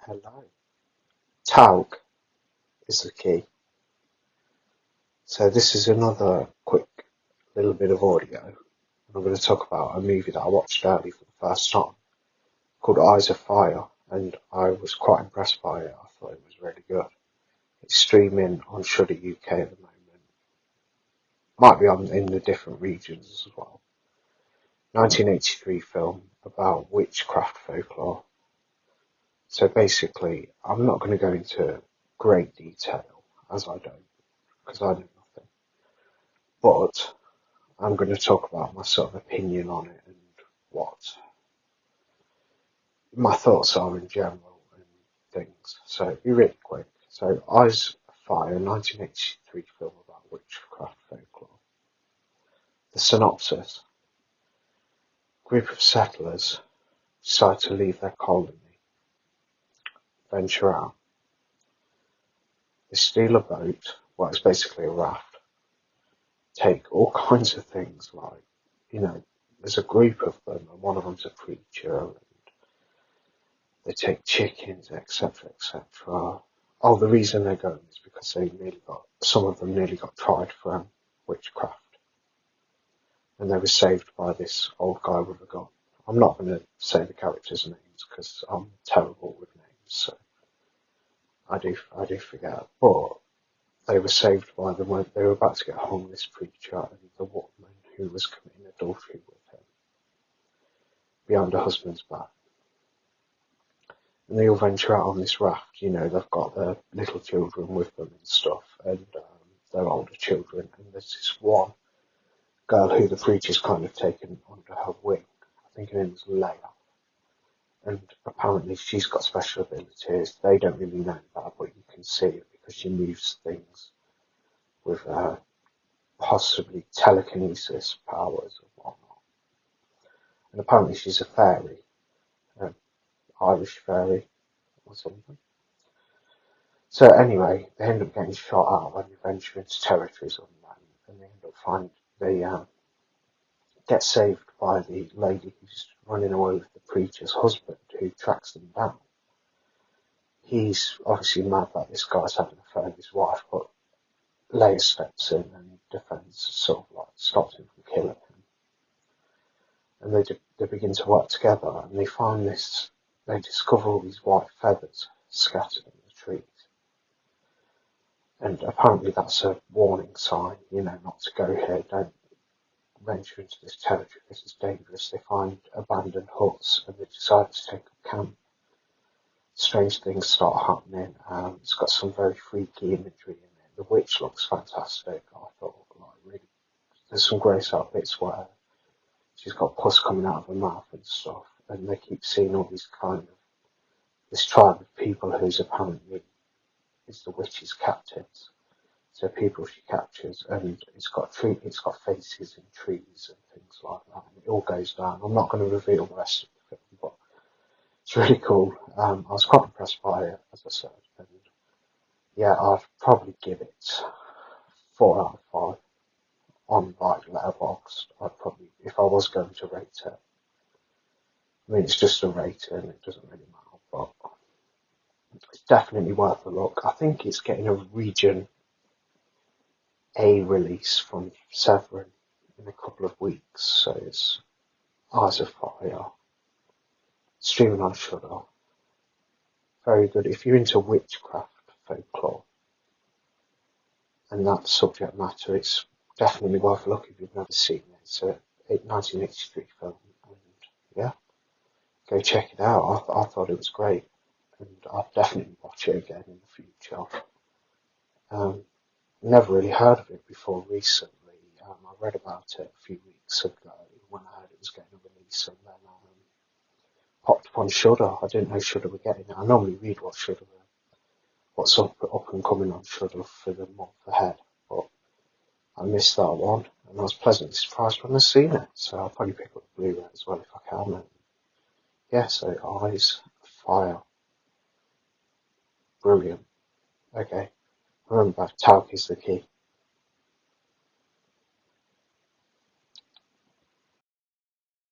Hello. Talc is the key. So this is another quick little bit of audio. I'm going to talk about a movie that I watched early for the first time called Eyes of Fire, and I was quite impressed by it. I thought it was really good. It's streaming on Shudder UK at the moment. Might be on in the different regions as well. 1983 film about witchcraft folklore. So basically, I'm not going to go into great detail, as I don't, because I know nothing. But I'm going to talk about my sort of opinion on it and what my thoughts are in general and things. So it'll be really quick. So Eyes of Fire, 1983 film about witchcraft folklore. The synopsis. A group of settlers decide to leave their colony, venture out. They steal a boat, well it's basically a raft, take all kinds of things like, there's a group of them and one of them's a preacher and they take chickens, etc., etc. Oh, the reason they're going is because some of them nearly got tried for witchcraft. And they were saved by this old guy with a gun. I'm not going to say the characters' names because I'm terrible with names, so I do forget. But they were saved by them when they were about to get hung, this preacher and the woman who was committing adultery with him behind her husband's back. And they all venture out on this raft, they've got their little children with them and stuff, and their older children, and there's this one girl who the preacher's kind of taken under her wing. I think her name was Leia. And apparently she's got special abilities. They don't really know that, but you can see it because she moves things with possibly telekinesis powers and whatnot. And apparently she's a fairy, Irish fairy or something. So anyway, they end up getting shot out when they venture into territories unknown, and they end up they get saved by the lady who's running away with the preacher's husband, who tracks them down. He's obviously mad that this guy's having an affair with his wife, but Leia steps in and defends, sort of like stops him from killing him. And they begin to work together, and they discover all these white feathers scattered in the trees. And apparently that's a warning sign, not to go here, don't venture into this territory, this is dangerous. They find abandoned huts and they decide to take up camp. Strange things start happening. It's got some very freaky imagery in it. The witch looks fantastic, I thought. Really, there's some gross out bits where she's got pus coming out of her mouth and stuff, and they keep seeing all these this tribe of people who's apparently is the witch's captives. So people she captures, and it's got faces in trees and things like that, and it all goes down. I'm not going to reveal the rest of the film, but it's really cool. I was quite impressed by it, as I said, and yeah, I'd probably give it 4 out of 5 on Letterboxd. I'd probably, if I was going to rate it, I mean it's just a rating, it doesn't really matter, but it's definitely worth a look. I think it's getting a region A release from Severin in a couple of weeks, so it's Eyes of Fire, streaming on Shudder. Very good if you're into witchcraft folklore and that subject matter. It's definitely worth a look if you've never seen it. It's a 1983 film, and yeah, go check it out. I thought it was great, and I'll definitely watch it again in the future. Never really heard of it before recently. I read about it a few weeks ago when I heard it was getting a release, and then popped up on Shudder. I didn't know Shudder were getting it. I normally read what's up and coming on Shudder for the month ahead, but I missed that one, and I was pleasantly surprised when I seen it. So I'll probably pick up the Blu-ray as well if I can. And yeah, so Eyes of Fire, brilliant. Okay, remember, talc is the key.